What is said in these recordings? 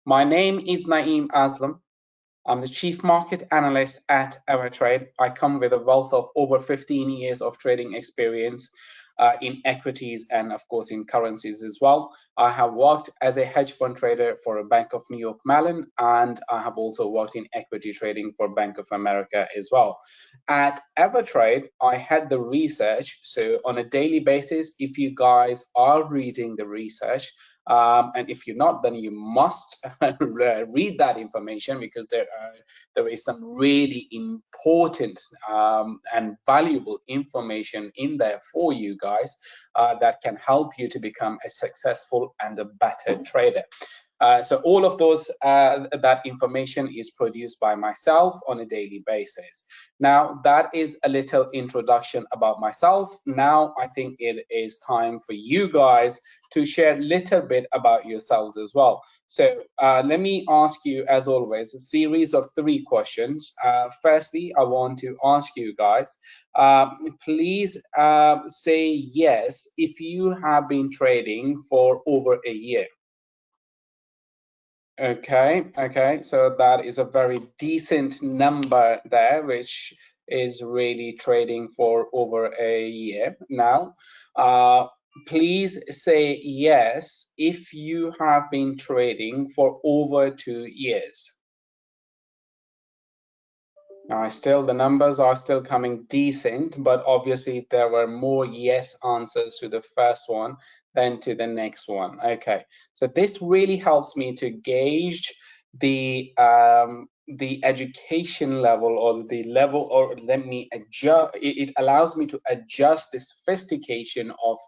My name is Naeem Aslam. I'm the Chief Market Analyst at AvaTrade. I come with a wealth of over 15 years of trading experience in equities and, of course, in currencies as well. I have worked as a hedge fund trader for a Bank of New York Mellon, and I have also worked in equity trading for Bank of America as well. At AvaTrade, I had the research. So on a daily basis, if you guys are reading the research, and if you're not, then you must read that information, because there is some really important and valuable information in there for you guys that can help you to become a successful and a better trader. So all of that information is produced by myself on a daily basis. Now, that is a little introduction about myself. Now, I think it is time for you guys to share a little bit about yourselves as well. So let me ask you, as always, a series of 3 questions. Firstly, I want to ask you guys, please say yes if you have been trading for over a year. Okay, so that is a very decent number there, which is really trading for over a year. Now, please say yes if you have been trading for over 2 years. Now, the numbers are still coming decent, but obviously there were more yes answers to the first one than to the next one. Okay, so this really helps me to gauge the education level, or the level, or let me adjust. It allows me to adjust the sophistication of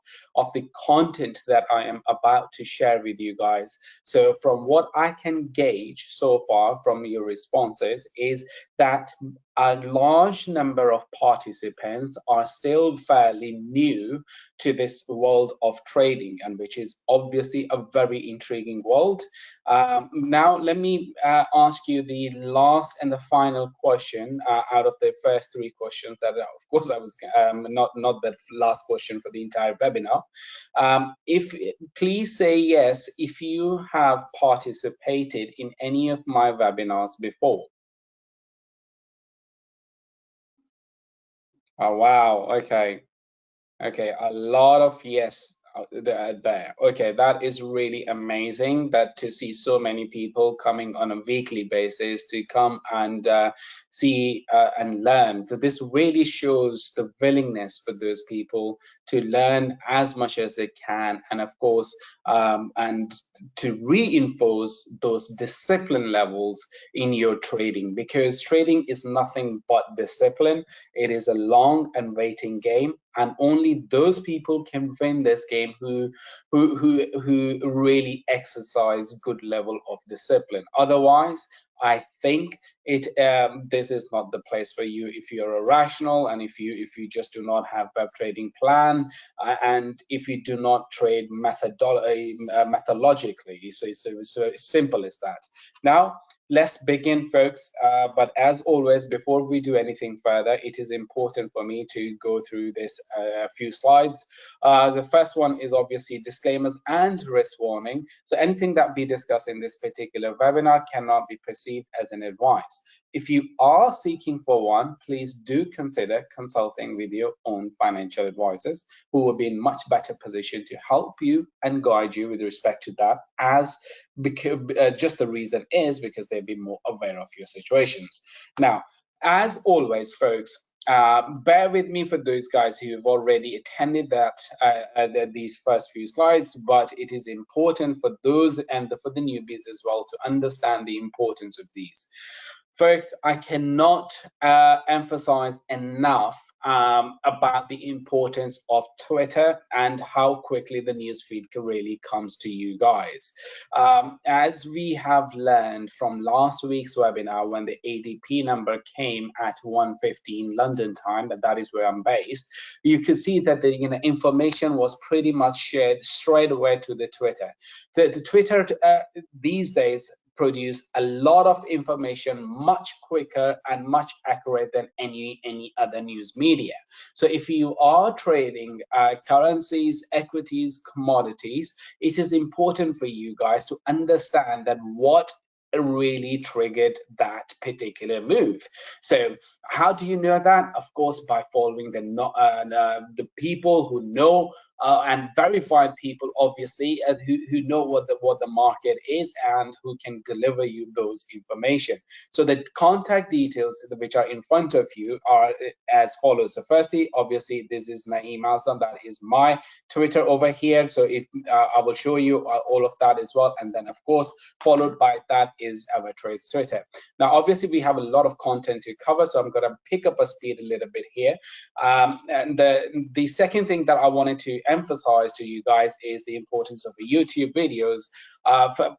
the content that I am about to share with you guys. So from what I can gauge so far from your responses is that a large number of participants are still fairly new to this world of trading, and which is obviously a very intriguing world. Now, let me ask you the last and the final question out of the first 3 questions. That, of course, I was not the last question for the entire webinar. Please say yes if you have participated in any of my webinars before. Oh, wow. Okay, a lot of yes there. Okay, that is really amazing, that to see so many people coming on a weekly basis to come and see and learn. So this really shows the willingness for those people to learn as much as they can, and of course, and to reinforce those discipline levels in your trading, because trading is nothing but discipline. It is a long and waiting game, and only those people can win this game who really exercise good level of discipline. Otherwise, I think this is not the place for you if you're irrational, and if you just do not have web trading plan, and if you do not trade methodologically. So simple as that. Now, let's begin, folks. But as always, before we do anything further, it is important for me to go through this few slides. The first one is obviously disclaimers and risk warning. So anything that we discuss in this particular webinar cannot be perceived as an advice. If you are seeking for one, please do consider consulting with your own financial advisors, who will be in much better position to help you and guide you with respect to that, as just the reason is because they'll be more aware of your situations. Now, as always, folks, bear with me for those guys who have already attended these first few slides, but it is important for those and for the newbies as well to understand the importance of these. Folks, I cannot emphasize enough about the importance of Twitter and how quickly the newsfeed really comes to you guys. As we have learned from last week's webinar, when the ADP number came at 1:15 London time, and that is where I'm based, you can see that the information was pretty much shared straight away to the Twitter. The Twitter these days produce a lot of information much quicker and much accurate than any other news media. So if you are trading currencies, equities, commodities, it is important for you guys to understand that what really triggered that particular move. So how do you know that? Of course, by following the people who know and verified people, obviously, who know what the market is and who can deliver you those information. So the contact details which are in front of you are as follows. So firstly, obviously, this is Naeem Aslam. That is my Twitter over here. So if I will show you all of that as well, and then of course followed by that is AvaTrade's Twitter. Now, obviously, we have a lot of content to cover, so I'm going to pick up a speed a little bit here. And the second thing that I wanted to emphasize to you guys is the importance of the YouTube videos.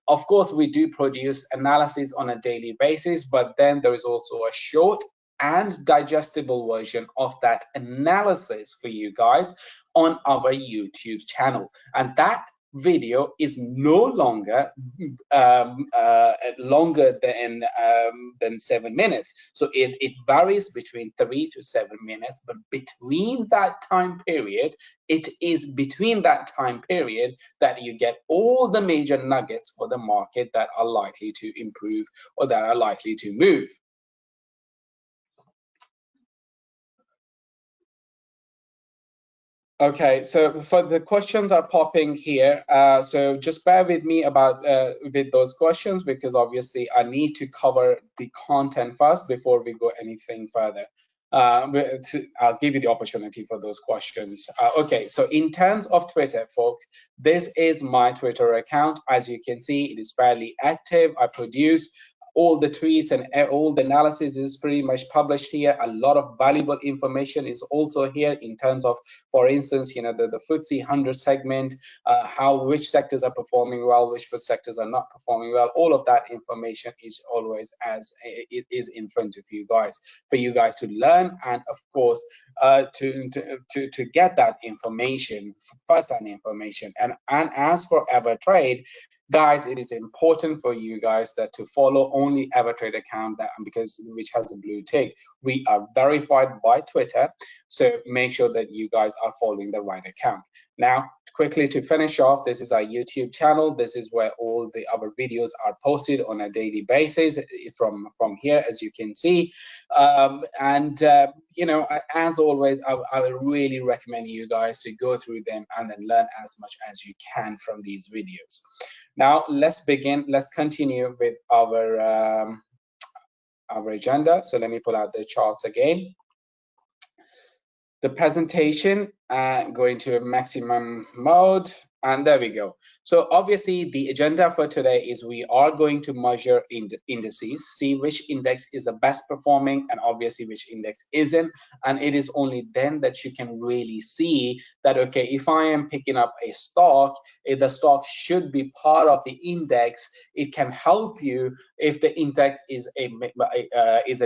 Of course, we do produce analysis on a daily basis, but then there is also a short and digestible version of that analysis for you guys on our YouTube channel. And that video is no longer longer than 7 minutes. So it varies between 3 to 7 minutes, but between that time period, it is between that time period that you get all the major nuggets for the market that are likely to improve or that are likely to move. Okay, so for the questions are popping here, so just bear with me about with those questions, because obviously I need to cover the content first before we go anything further. I'll give you the opportunity for those questions. Okay, so in terms of Twitter, folks, this is my Twitter account. As you can see, it is fairly active. I produce all the tweets and all the analysis is pretty much published here. A lot of valuable information is also here in terms of, for instance, the FTSE 100 segment, which sectors are performing well, which sectors are not performing well. All of that information is always as it is in front of you guys for you guys to learn, and of course to get that information, first-hand information. And as for AvaTrade, guys, it is important for you guys to follow only AvaTrade account which has a blue tick. We are verified by Twitter, so make sure that you guys are following the right account. Now, quickly to finish off, this is our YouTube channel. This is where all the other videos are posted on a daily basis from here, as you can see. As always, I would really recommend you guys to go through them and then learn as much as you can from these videos. Now, let's begin. Let's continue with our agenda. So let me pull out the charts again. The presentation, going to maximum mode, and there we go. So obviously the agenda for today is we are going to measure indices, see which index is the best performing and obviously which index isn't. And it is only then that you can really see that, okay, if I am picking up a stock, if the stock should be part of the index, it can help you if the index is a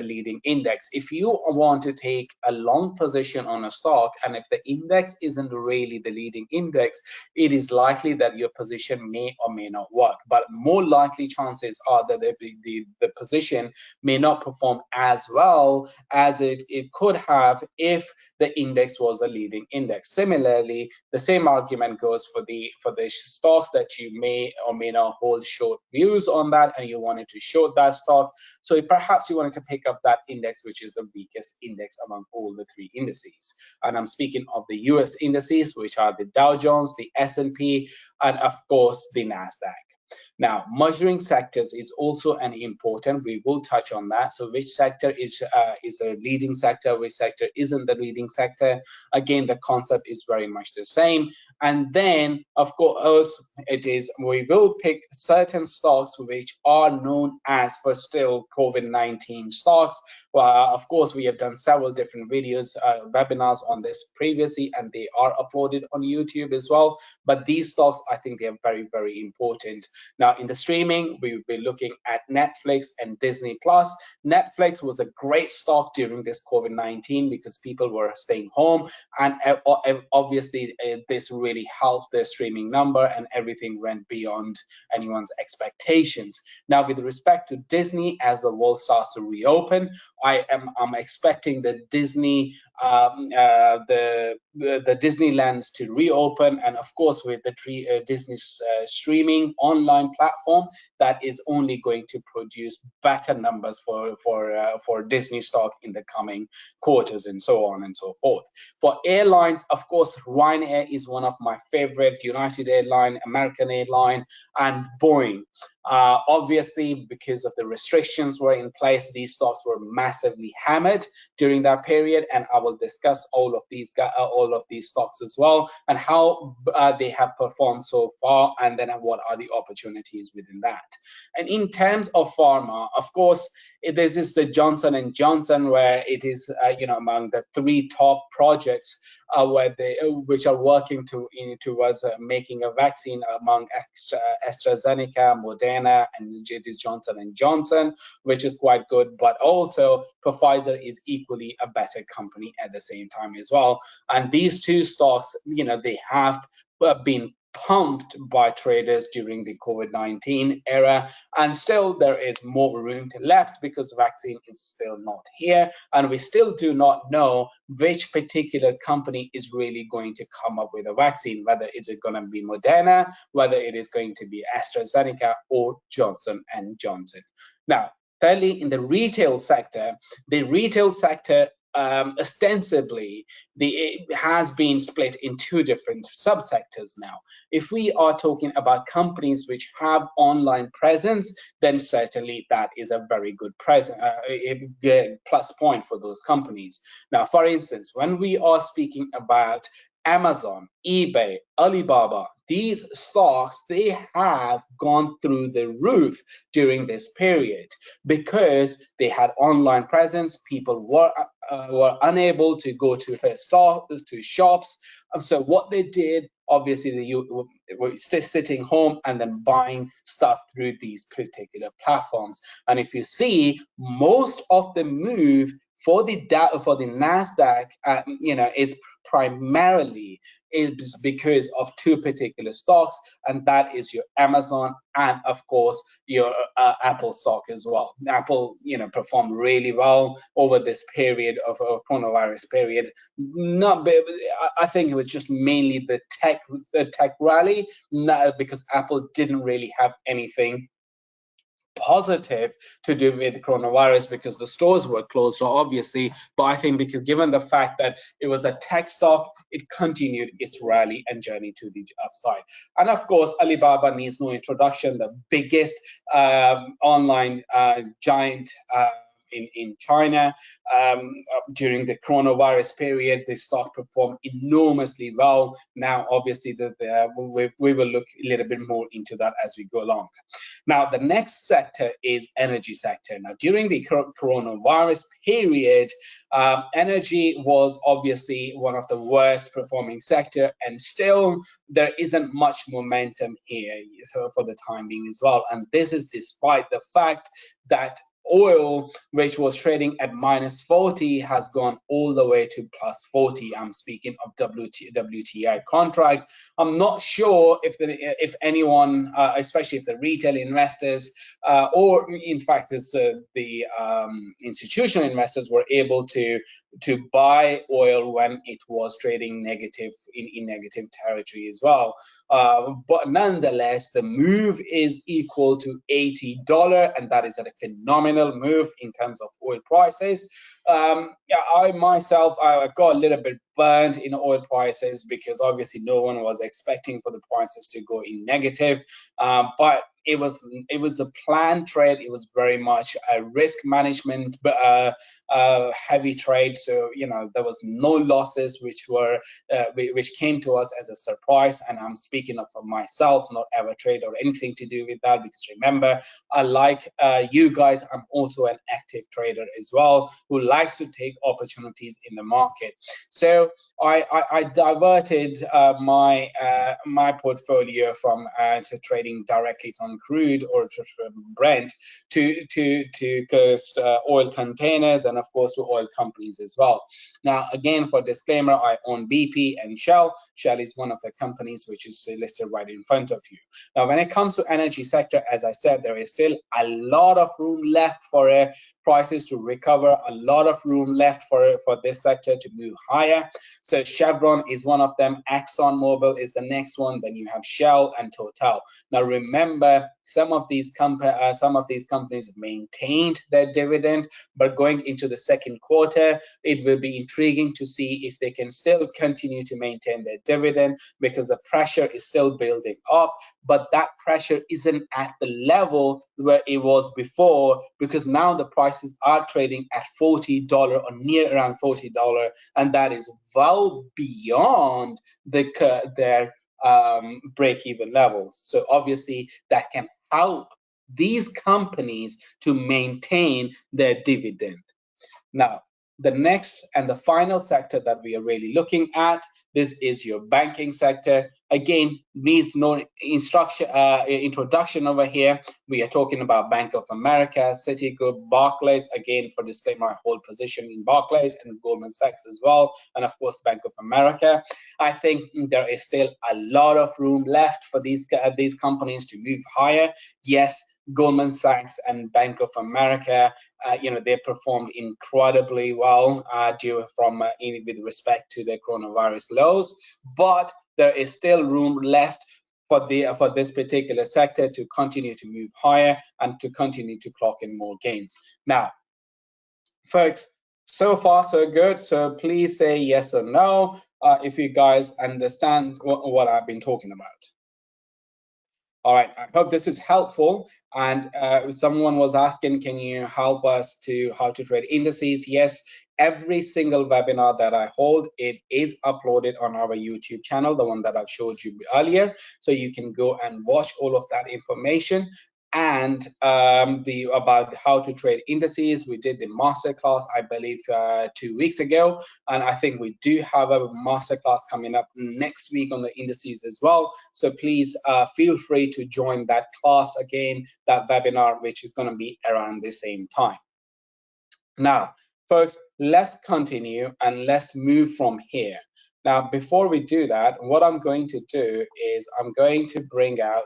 leading index. If you want to take a long position on a stock and if the index isn't really the leading index, it is likely that your position may or may not work. But more likely chances are that the position may not perform as well as it could have if the index was a leading index. Similarly, the same argument goes for the stocks that you may or may not hold short views on that and you wanted to short that stock. So perhaps you wanted to pick up that index, which is the weakest index among all the three indices. And I'm speaking of the US indices, which are the Dow Jones, the S&P, and of course the NASDAQ. Now, measuring sectors is also an important. We will touch on that. So, which sector is a leading sector? Which sector isn't the leading sector? Again, the concept is very much the same. And then, of course, we will pick certain stocks which are known as for still COVID-19 stocks. Well, of course, we have done several different videos, webinars on this previously, and they are uploaded on YouTube as well. But these stocks, I think they are very, very important. Now, Now, in the streaming, we will be looking at Netflix and Disney Plus. Netflix was a great stock during this COVID-19 because people were staying home, and obviously this really helped the streaming number, and everything went beyond anyone's expectations. Now, with respect to Disney, as the world starts to reopen, I'm expecting the Disney the Disneylands to reopen, and of course with the Disney's streaming online platform, that is only going to produce better numbers for Disney stock in the coming quarters, and so on and so forth. For airlines, of course, Ryanair is one of my favorite, United Airlines, American Airlines, and Boeing. Obviously, because of the restrictions were in place, these stocks were massively hammered during that period, and I will discuss all of these stocks as well, and how they have performed so far, and then what are the opportunities within that. And in terms of pharma, of course, this is the Johnson & Johnson, where it is among the 3 top projects which are working towards making a vaccine among AstraZeneca, Moderna, and it is Johnson & Johnson, which is quite good. But also, Pfizer is equally a better company at the same time as well. And these 2 stocks, they have been pumped by traders during the COVID-19 era, and still there is more room to left because vaccine is still not here, and we still do not know which particular company is really going to come up with a vaccine, whether is it going to be Moderna, whether it is going to be AstraZeneca or Johnson & Johnson. Now, thirdly, in the retail sector, ostensibly, it has been split in 2 different subsectors now. If we are talking about companies which have online presence, then certainly that is a very good plus point for those companies. Now, for instance, when we are speaking about Amazon, eBay, Alibaba, these stocks, they have gone through the roof during this period because they had online presence. People were unable to go to their stores, to shops. So what they did, obviously, they were sitting home and then buying stuff through these particular platforms. And if you see, most of the move for the Nasdaq, is primarily because of 2 particular stocks, and that is your Amazon and, of course, your Apple stock as well. Apple, performed really well over this period of coronavirus period. I think it was just mainly the tech rally, because Apple didn't really have anything positive to do with coronavirus because the stores were closed, obviously. But I think because given the fact that it was a tech stock, it continued its rally and journey to the upside. And of course, Alibaba needs no introduction, the biggest online giant in China. During the coronavirus period, the stock performed enormously well. Now, obviously, we will look a little bit more into that as we go along. Now, the next sector is energy sector. Now, during the coronavirus period, energy was obviously one of the worst performing sector, and still there isn't much momentum here for the time being as well. And this is despite the fact that oil, which was trading at -40, has gone all the way to +40. I'm speaking of WTI contract. I'm not sure if anyone, especially if the retail investors or in fact the institutional investors, were able to buy oil when it was trading negative in negative territory as well. But nonetheless, the move is equal to $80, and that is a phenomenal move in terms of oil prices. I myself, I got a little bit burned in oil prices because obviously no one was expecting for the prices to go in negative, but it was a planned trade. It was very much a risk management heavy trade. So there was no losses which came to us as a surprise. And I'm speaking of myself, not AvaTrade or anything to do with that, because remember, like you guys, I'm also an active trader as well who likes to take opportunities in the market. So I diverted my portfolio from to trading directly from from crude or from Brent to coast oil containers, and of course to oil companies as well. Now, again, for disclaimer, I own BP and Shell. Shell is one of the companies which is listed right in front of you. Now, when it comes to energy sector, as I said, there is still a lot of room left for prices to recover, a lot of room left for this sector to move higher. So Chevron is one of them, ExxonMobil is the next one, then you have Shell and Total. Now remember, some of these companies maintained their dividend, but going into the second quarter, it will be intriguing to see if they can still continue to maintain their dividend, because the pressure is still building up, but that pressure isn't at the level where it was before, because now the prices are trading at $40 or near around $40, and that is well beyond their break-even levels. So obviously that can help these companies to maintain their dividend. Now, the next and the final sector that we are really looking at, this is your banking sector. Again, needs no introduction over here. We are talking about Bank of America, Citigroup, Barclays. Again, for disclaimer, I hold position in Barclays and Goldman Sachs as well, and of course Bank of America. I think there is still a lot of room left for these companies to move higher. Yes, Goldman Sachs and Bank of America, they performed incredibly well with respect to their coronavirus lows, but there is still room left for this particular sector to continue to move higher and to continue to clock in more gains. Now, folks, so far so good. So please say yes or no if you guys understand what I've been talking about. All right, I hope this is helpful. And someone was asking, can you help us to how to trade indices? Yes, every single webinar that I hold, it is uploaded on our YouTube channel, the one that I've showed you earlier. So you can go and watch all of that information. And about how to trade indices, we did the masterclass, I believe, 2 weeks ago, and I think we do have a masterclass coming up next week on the indices as well. So please feel free to join that class again, that webinar, which is going to be around the same time. Now, folks, let's continue and let's move from here. Now, before we do that, what I'm going to do is I'm going to bring out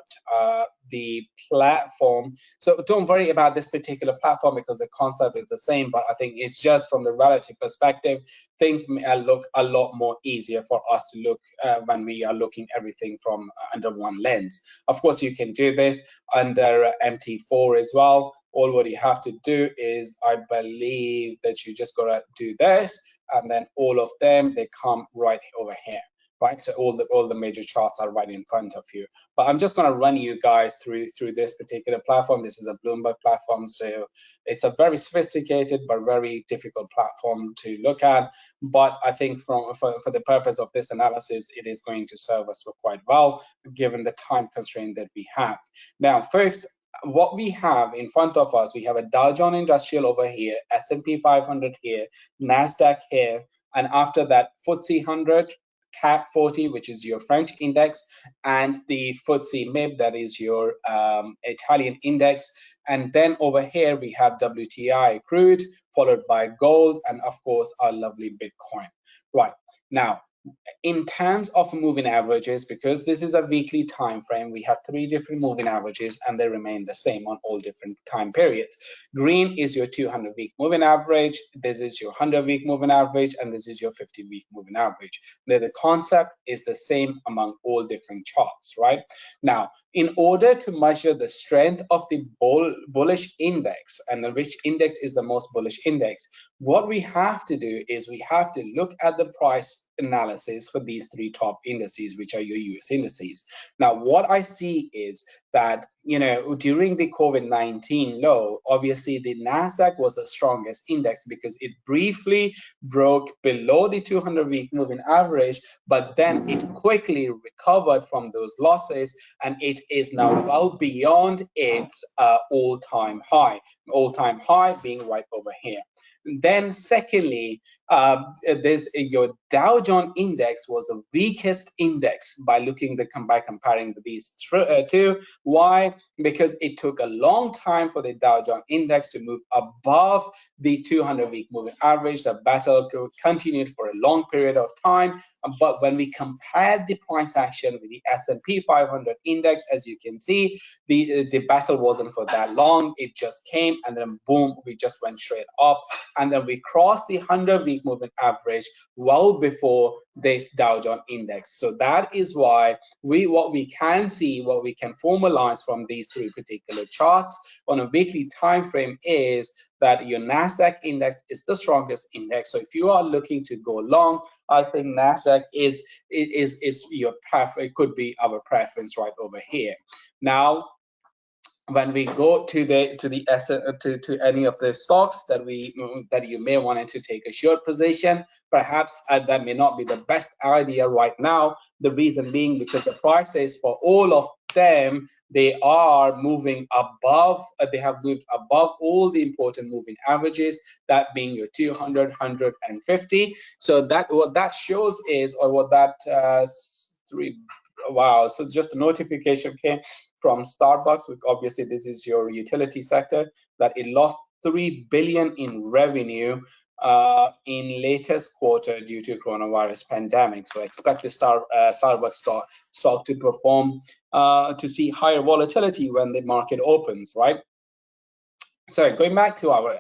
the platform. So don't worry about this particular platform because the concept is the same, but I think it's just from the relative perspective, things may look a lot more easier for us to look when we are looking everything from under one lens. Of course, you can do this under MT4 as well. All what you have to do is, I believe that you just gotta do this, and then all of them, they come right over here, right? So all the major charts are right in front of you. But I'm just gonna run you guys through this particular platform. This is a Bloomberg platform, so it's a very sophisticated but very difficult platform to look at. But I think for the purpose of this analysis, it is going to serve us quite well, given the time constraint that we have. Now, first, what we have in front of us, we have a Dow Jones Industrial over here, S&P 500 here, NASDAQ here, and after that, FTSE 100, CAC 40, which is your French index, and the FTSE MIB, that is your Italian index. And then over here, we have WTI crude, followed by gold, and of course, our lovely Bitcoin. Right, now, in terms of moving averages, because this is a weekly time frame, we have 3 different moving averages and they remain the same on all different time periods. Green is your 200-week moving average, this is your 100-week moving average, and this is your 50-week moving average. The concept is the same among all different charts, right? Now, in order to measure the strength of the bullish index, and which index is the most bullish index, what we have to do is we have to look at the price analysis for these 3 top indices, which are your US indices. Now, what I see is that, during the COVID-19 low, obviously the NASDAQ was the strongest index because it briefly broke below the 200-week moving average, but then it quickly recovered from those losses, and it is now well beyond its all-time high being right over here. Then secondly, your Dow Jones index was the weakest index by comparing these two, Why? Because it took a long time for the Dow Jones Index to move above the 200-week moving average. The battle continued for a long period of time, but when we compared the price action with the S&P 500 index, as you can see, the battle wasn't for that long. It just came, and then boom, we just went straight up, and then we crossed the 100-week moving average well before this Dow Jones Index. So that is why what we can see, what we can formalize from these three particular charts on a weekly time frame is that your Nasdaq index is the strongest index. So if you are looking to go long, I think Nasdaq is your preference. It could be our preference right over here. Now, when we go to any of the stocks that you may want to take a short position, perhaps that may not be the best idea right now. The reason being because the prices for all of them, they are moving above. They have moved above all the important moving averages, that being your 200, 150. So that what that shows is, or what that wow. So just a notification came from Starbucks, which obviously this is your utility sector, that it lost $3 billion in revenue in latest quarter due to coronavirus pandemic. So expect the Starbucks stock to perform to see higher volatility when the market opens, right? So going back to our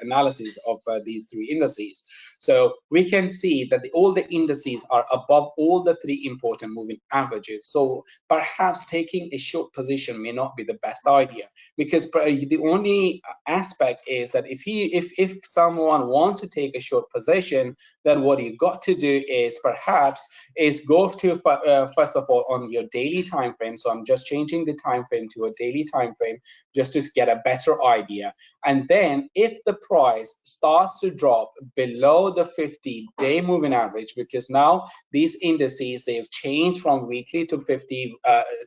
analysis of these three indices, so we can see that all the indices are above all the three important moving averages. So perhaps taking a short position may not be the best idea, because the only aspect is that if someone wants to take a short position, then what you got to do is perhaps go to first of all on your daily time frame. So I'm just changing the time frame to a daily time frame, just to get a better idea. And then if the price starts to drop below the 50-day moving average, because now these indices, they've changed from weekly to 50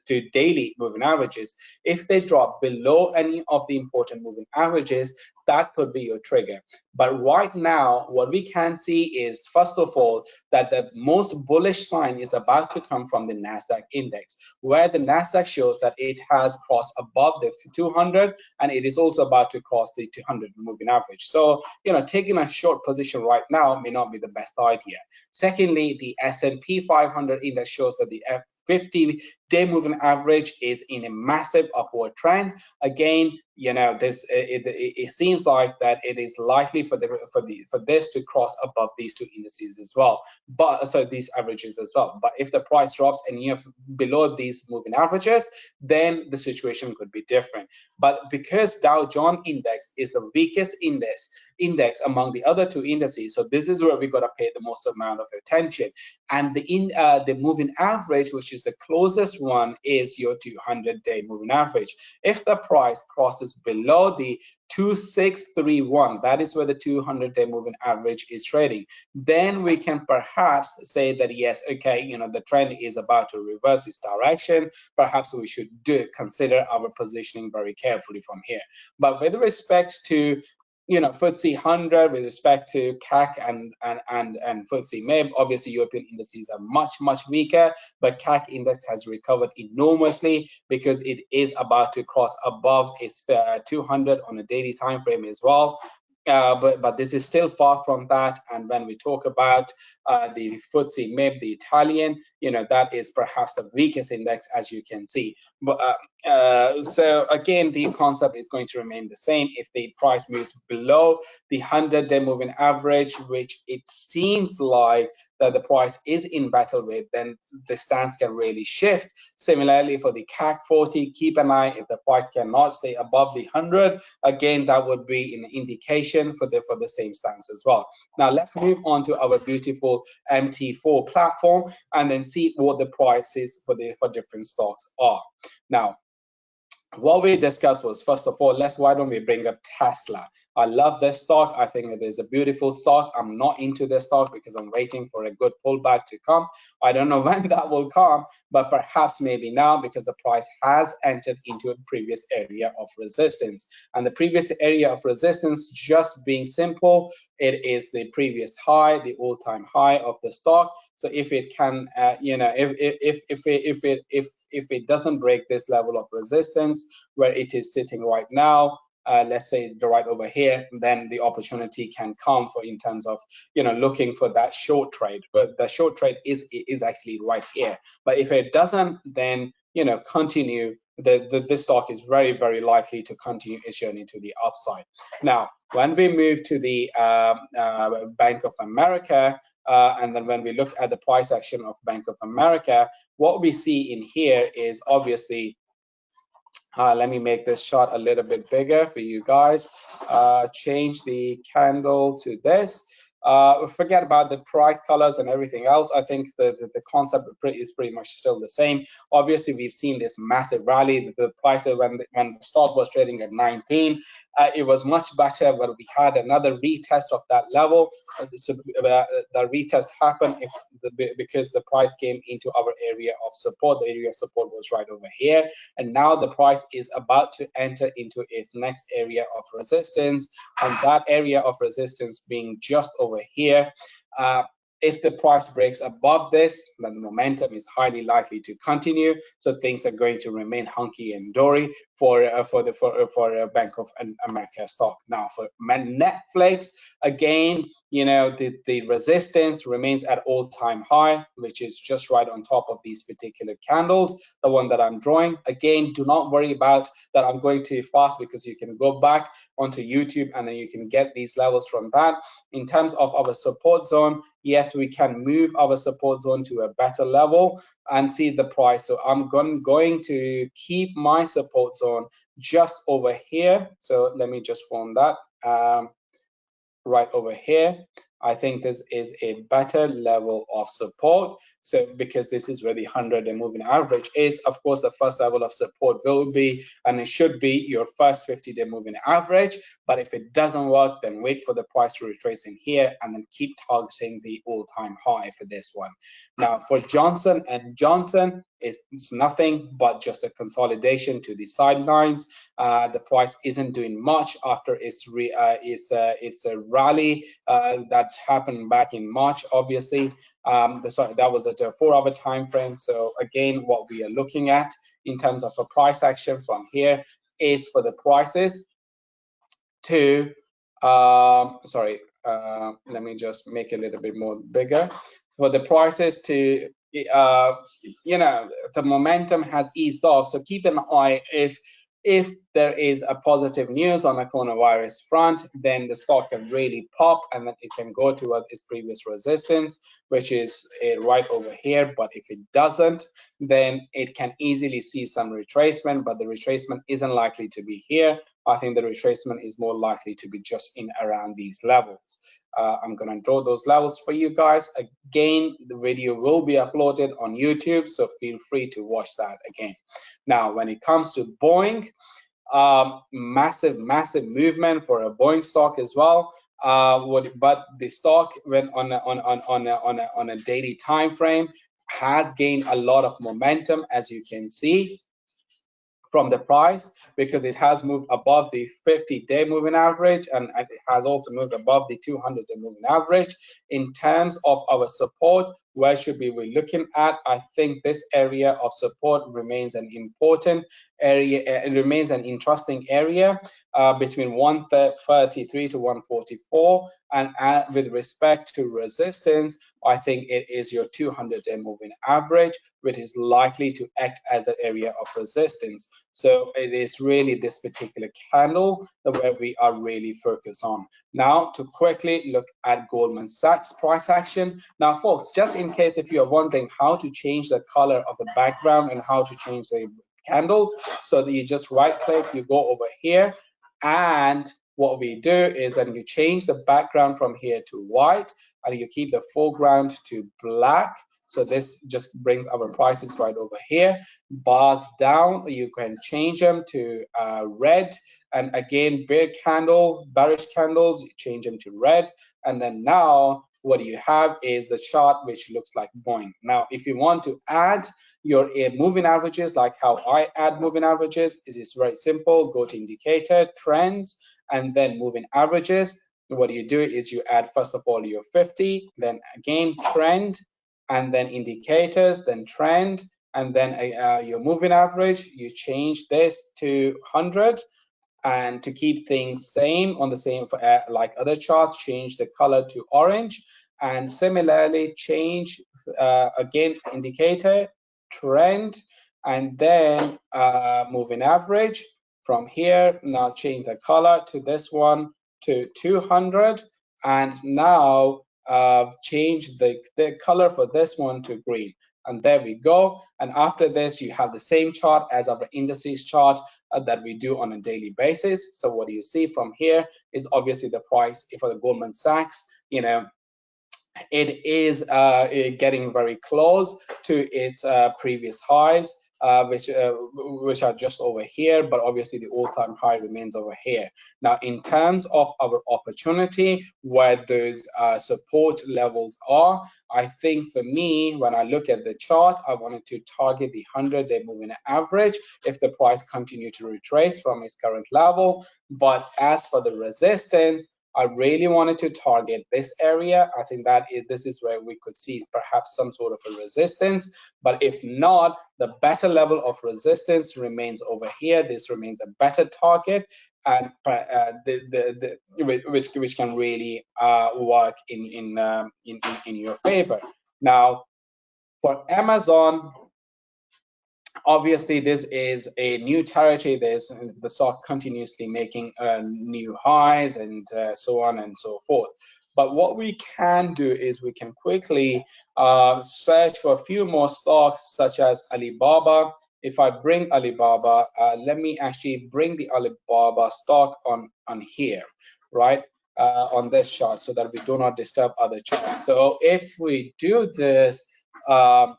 to daily moving averages. If they drop below any of the important moving averages, that could be your trigger. But right now, what we can see is, first of all, that the most bullish sign is about to come from the Nasdaq index, where the Nasdaq shows that it has crossed above the 200, and it is also about to cross the 200 moving average. So, taking a short position right now may not be the best idea. Secondly, the S&P 500 index shows that the 50-day moving average is in a massive upward trend. Again, it seems like that it is likely for this to cross above these two indices as well, but so these averages as well. But if the price drops and you're below these moving averages, then the situation could be different. But because Dow Jones Index is the weakest index among the other two indices, so this is where we got to pay the most amount of attention. And the moving average, which is the closest one, is your 200-day moving average. If the price crosses below the 2631, that is where the 200-day moving average is trading, then we can perhaps say that yes, okay, the trend is about to reverse its direction. Perhaps we should consider our positioning very carefully from here. But with respect to FTSE 100, with respect to CAC and FTSE MIB, obviously European indices are much weaker, but CAC index has recovered enormously because it is about to cross above its 200 on a daily time frame as well. But this is still far from that. And when we talk about the FTSE MIB, the Italian, that is perhaps the weakest index, as you can see. But so again, the concept is going to remain the same. If the price moves below the 100-day moving average, which it seems like that the price is in battle with, then the stance can really shift. Similarly, for the CAC 40, keep an eye. If the price cannot stay above the 100, again, that would be an indication for the same stance as well. Now, let's move on to our beautiful MT4 platform and then see what the prices for different stocks are. Now, what we discussed was, first of all, why don't we bring up Tesla? I love this stock. I think it is a beautiful stock. I'm not into this stock because I'm waiting for a good pullback to come. I don't know when that will come, but perhaps maybe now, because the price has entered into a previous area of resistance. And the previous area of resistance, just being simple, it is the previous high, the all-time high of the stock. So if it can, if it doesn't break this level of resistance where it is sitting right now, let's say right over here, then the opportunity can come for in terms of looking for that short trade. But the short trade is actually right here. But if it doesn't, then continue. This stock is very likely to continue its journey to the upside. Now, when we move to the Bank of America, and then when we look at the price action of Bank of America, what we see in here is obviously, let me make this chart a little bit bigger for you guys. Change the candle to this. Forget about the price colors and everything else. I think the concept is pretty much still the same. Obviously, we've seen this massive rally. The price when the stock was trading at 19, it was much better, but we had another retest of that level. The retest happened because the price came into our area of support. The area of support was right over here, and now the price is about to enter into its next area of resistance, and that area of resistance being just over here. If the price breaks above this, then the momentum is highly likely to continue. So things are going to remain hunky and dory for Bank of America stock. Now for Netflix, again, the resistance remains at all-time high, which is just right on top of these particular candles, the one that I'm drawing. Again, do not worry about that I'm going too fast, because you can go back onto YouTube and then you can get these levels from that. In terms of our support zone, yes, we can move our support zone to a better level and see the price. So I'm going to keep my support zone just over here. So let me just form that right over here. I think this is a better level of support. So because this is where the 100-day moving average is, of course, the first level of support will be, and it should be, your first 50-day moving average. But if it doesn't work, then wait for the price to retrace in here and then keep targeting the all-time high for this one. Now for Johnson & Johnson, it's nothing but just a consolidation to the sidelines. The price isn't doing much after its a rally that happened back in March. Obviously, that was at a 4-hour time frame. So again, what we are looking at in terms of a price action from here is for the prices to let me just make it a little bit more bigger. For the prices to the momentum has eased off, so keep an eye. If there is a positive news on the coronavirus front, then the stock can really pop and then it can go towards its previous resistance, which is right over here. But if it doesn't, then it can easily see some retracement, but the retracement isn't likely to be here. I think the retracement is more likely to be just in around these levels. I'm going to draw those levels for you guys. Again, the video will be uploaded on YouTube, so feel free to watch that again. Now, when it comes to Boeing, massive movement for a Boeing stock as well. But the stock, when on a daily time frame, has gained a lot of momentum, as you can see from the price, because it has moved above the 50-day moving average, and it has also moved above the 200-day moving average. In terms of our support, where should we be looking at? I think this area of support remains an important area. It remains an interesting area between 133 to 144. And with respect to resistance, I think it is your 200-day moving average, which is likely to act as an area of resistance. So it is really this particular candle where we are really focused on. Now, to quickly look at Goldman Sachs price action. Now, folks, just in case if you are wondering how to change the color of the background and how to change the candles, so that you just right click, you go over here, and what we do is then you change the background from here to white, and you keep the foreground to black. So this just brings our prices right over here. Bars down, you can change them to red, and again bearish candles, you change them to red, and then now what you have is the chart which looks like Boeing. Now if you want to add your moving averages, like how I add moving averages, it is very simple. Go to indicator, trends, and then moving averages. What you do is you add first of all your 50, then again trend, and then indicators, then trend, and then your moving average. You change this to 100, and to keep things same on the same like other charts, change the color to orange, and similarly change again indicator, trend, and then moving average. From here now change the color to this one to 200, and now change the color for this one to green, and there we go. And after this you have the same chart as our indices chart that we do on a daily basis. So what you see from here is obviously the price for the Goldman Sachs, you know, it is getting very close to its previous highs, which are just over here, but obviously the all-time high remains over here. Now, in terms of our opportunity, where those support levels are, I think for me, when I look at the chart, I wanted to target the 100-day moving average if the price continue to retrace from its current level. But as for the resistance, I really wanted to target this area. I think that this is where we could see perhaps some sort of a resistance. But if not, the better level of resistance remains over here. This remains a better target, and which can really work in your favor. Now, for Amazon, obviously this is a new territory. There's the stock continuously making new highs, and so on and so forth. But what we can do is we can quickly search for a few more stocks such as Alibaba. If I bring Alibaba, let me actually bring the Alibaba stock on here, right, on this chart, so that we do not disturb other charts. So if we do this, all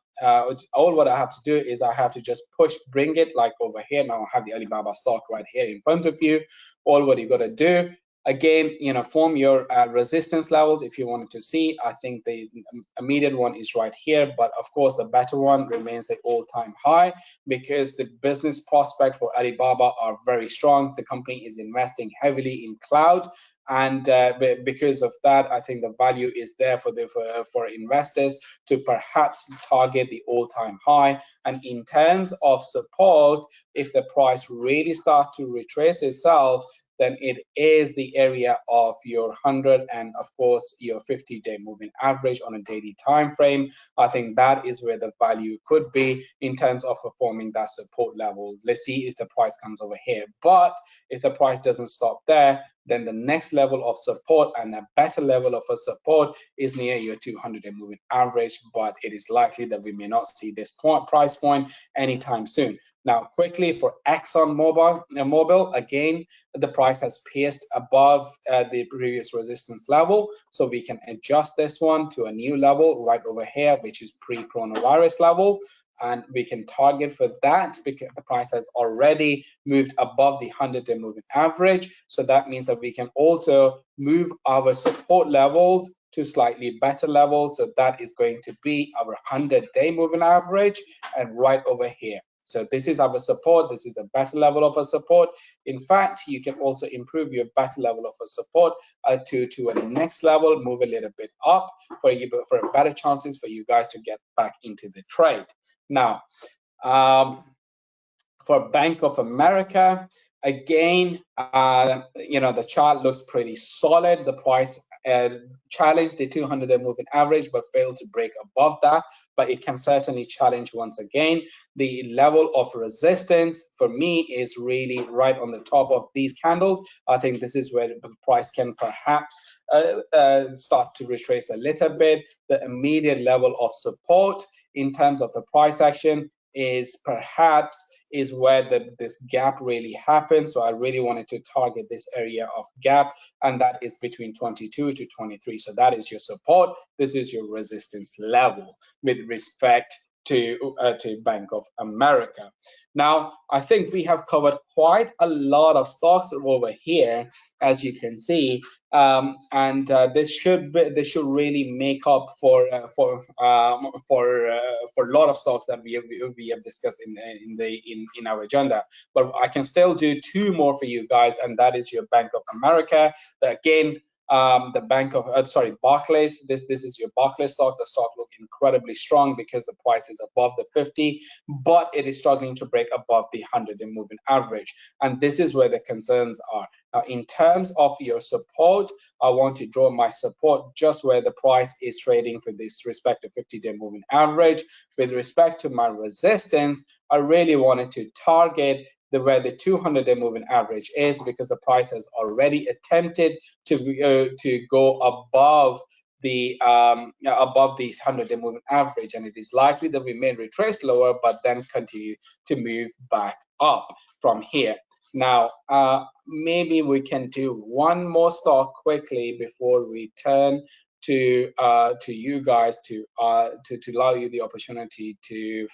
what I have to do is I have to just bring it like over here. Now I have the Alibaba stock right here in front of you. All what you got to do, again, you know, form your resistance levels if you wanted to see. I think the immediate one is right here, but of course the better one remains the all-time high, because the business prospect for Alibaba are very strong. The company is investing heavily in cloud, and because of that, I think the value is there for investors to perhaps target the all-time high. And in terms of support, if the price really starts to retrace itself, then it is the area of your 100 and of course your 50-day moving average on a daily time frame. I think that is where the value could be in terms of performing that support level. Let's see if the price comes over here. But if the price doesn't stop there, then the next level of support and a better level of a support is near your 200-day moving average, but it is likely that we may not see this price point anytime soon. Now, quickly for ExxonMobil, again, the price has pierced above the previous resistance level, so we can adjust this one to a new level right over here, which is pre-coronavirus level. And we can target for that because the price has already moved above the 100-day moving average. So that means that we can also move our support levels to slightly better levels. So that is going to be our 100-day moving average and right over here. So this is our support. This is the better level of a support. In fact, you can also improve your better level of a support to a next level, move a little bit up for better chances for you guys to get back into the trade. Now, for Bank of America, again, you know, the chart looks pretty solid. The price challenged the 200-day moving average, but failed to break above that. But it can certainly challenge once again. The level of resistance for me is really right on the top of these candles. I think this is where the price can perhaps start to retrace a little bit. The immediate level of support in terms of the price action is where this gap really happens. So I really wanted to target this area of gap, and that is between 22 to 23. So that is your support. This is your resistance level with respect to Bank of America. Now, I think we have covered quite a lot of stocks over here, as you can see, and this should really make up for a lot of stocks that we have discussed in our agenda. But I can still do two more for you guys, and that is your Bank of America. Again, the Bank of Barclays. This is your Barclays stock. The stock looks incredibly strong because the price is above the 50, but it is struggling to break above the 100-day moving average, and this is where the concerns are. Now, in terms of your support, I want to draw my support just where the price is trading for this respective 50-day moving average. With respect to my resistance, I really wanted to target where the 200-day moving average is, because the price has already attempted to go above the above the 100-day moving average, and it is likely that we may retrace lower, but then continue to move back up from here. Now, maybe we can do one more stock quickly before we turn to you guys to allow you the opportunity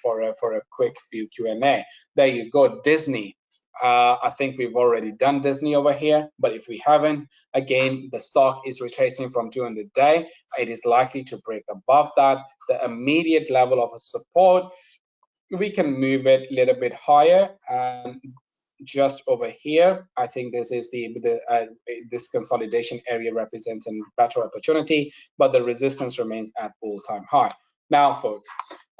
for a quick few Q&A. There you go, Disney. I think we've already done Disney over here, but if we haven't, again, the stock is retracing from 200-day. It is likely to break above that. The immediate level of support, we can move it a little bit higher. Just over here, I think this is this consolidation area represents a better opportunity, but the resistance remains at all-time high. Now, folks,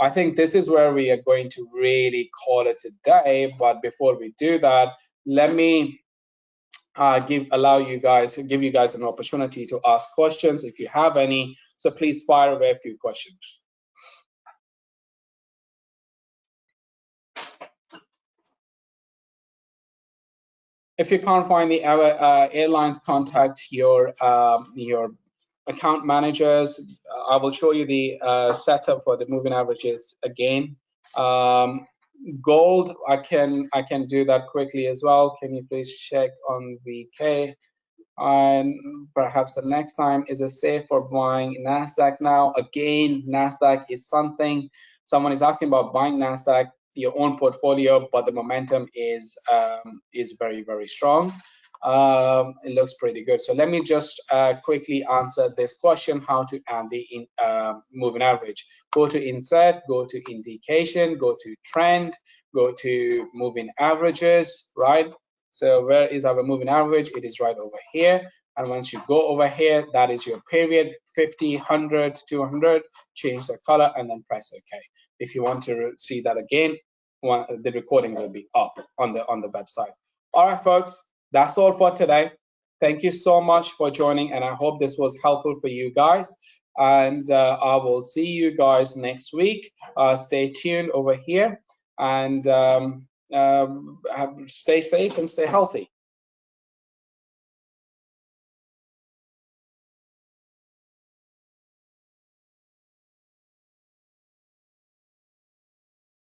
I think this is where we are going to really call it a day. But before we do that, let me give you guys an opportunity to ask questions if you have any. So please fire away a few questions. If you can't find the airlines, contact your account managers. I will show you the setup for the moving averages again. Gold, I can do that quickly as well. Can you please check on VK? And perhaps the next time, is it safe for buying Nasdaq now? Again, Nasdaq is something. Someone is asking about buying Nasdaq, your own portfolio, but the momentum is very, very strong. It looks pretty good. So let me just quickly answer this question: how to add the moving average. Go to insert, go to indication, go to trend, go to moving averages, right? So where is our moving average? It is right over here. And once you go over here, that is your period, 50, 100, 200, change the color and then press OK. If you want to see that again, the recording will be up on the website. All right, folks, that's all for today. Thank you so much for joining, and I hope this was helpful for you guys. And I will see you guys next week. Stay tuned over here, and stay safe and stay healthy.